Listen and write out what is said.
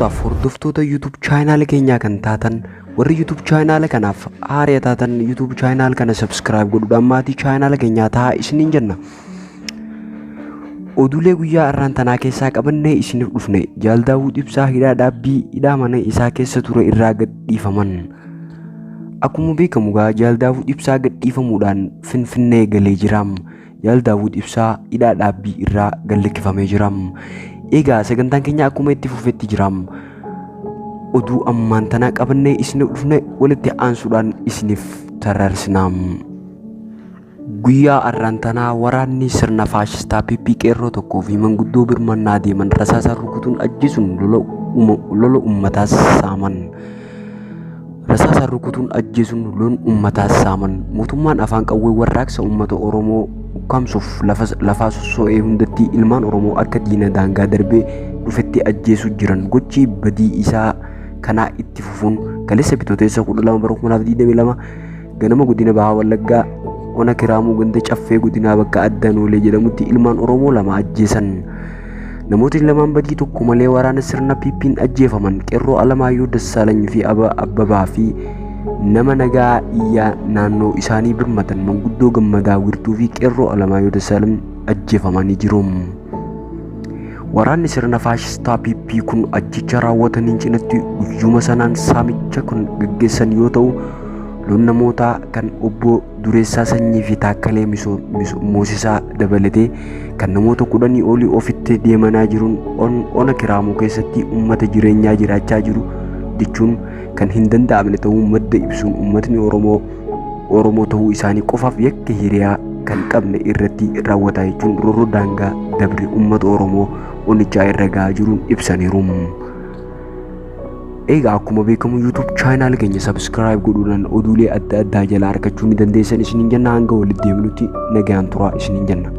Daawwattootaaf hordoftoota YouTube channel keenyaa kan taatan warri YouTube channel kanaaf haaraa taatan YouTube channel kana subscribe godhuudhaan maatii channel keenyaa ta'aa isiniin jenna. Oduulee guyyaa har'aan tanaa keessaa qabannee isiniif dhufne Jaal Daawud Ibsaa hidhaa dhaabbii hidhaa mana isaa keessa ture irraa gadhiifaman. Akkuma beekamu Jaal Daawud Ibsaa gadhiifamuudhaan Finfinnee galee jira. Jaal Daawud Ibsaa hidhaa dhaabbii irraa gadhiifamee jira. Egaa sagantaan keenya akkuma itti fufetti jira. Oduu ammaan tana qabannee isiniif dhufne walitti aansuudhaan isiniif tarreessina. Guyyaa har'aan tanaa waraanni sirna faashistaa PP qeerroo tokkoo fi manguddoo birmannaa deeman rasaasaan rukutuun ajjeesuun lola uummataa saaman. Rasaasaan rukutuun ajjeesuun lola uummataa saaman. Mootummaan afaan qawwee warraaqsa uummata Oromoo ukkaamsuuf lafaa sossoo'ee hundatti ilmaan Oromoo akka diina daangaa darbee dhufetti ajjeesuu jiran gochi badii isaa kanaa itti fufuun kaleessa Bitootessa 12 bara 2022 ganama godina Bahaa Wallaggaa ona Kiraamuu ganda caffee godina bakka Addanoolee jedhamutti ilmaan Oromoo lama ajjeesan. Namooti lamaan badii tokko malee waraana sirna PP'n ajjeefaman qeerroo Alamaayyoo Dassaalany fi Abbabaa fi nama nagaa iyyaa naannoo isaanii birmatan manguddoo Gammadaa Wirtuu fi qeerroo Alamaayyoo Dassaalany ajjeefamanii jiru. Waraanni sirna faashistaa PP kun ajjecha raawwataniin cinatti guyyuma sanaan saamicha kan gaggeessan yoo ta'u loon namoota kan obbo Dureessaa Sanyii fi Taakkalee Moosisaa dabalatee kan namoota 10 olii ofitti deemanaa jiruun ona Kiraamuu keessatti uummata jireenyaa jiraachaa jiru jechuun kan hin danda'amne ta'uu madda ibsuun uummatni Oromoo ta'uu isaanii qofaaf yakka hiriyaa kan qabne irratti raawwataa jechuun roorroo daangaa dabre uummata Oromoo onichaa irra gahaa jiruun ibsaniiru. Egaa akkuma beekamu YouTube channel keenya subscribe godhuudhaan oduulee adda addaa jalaa argachuu ni dandeessan isiniin jenna. Hanga walitti deemnutti nagaan turaa isiniin jenna.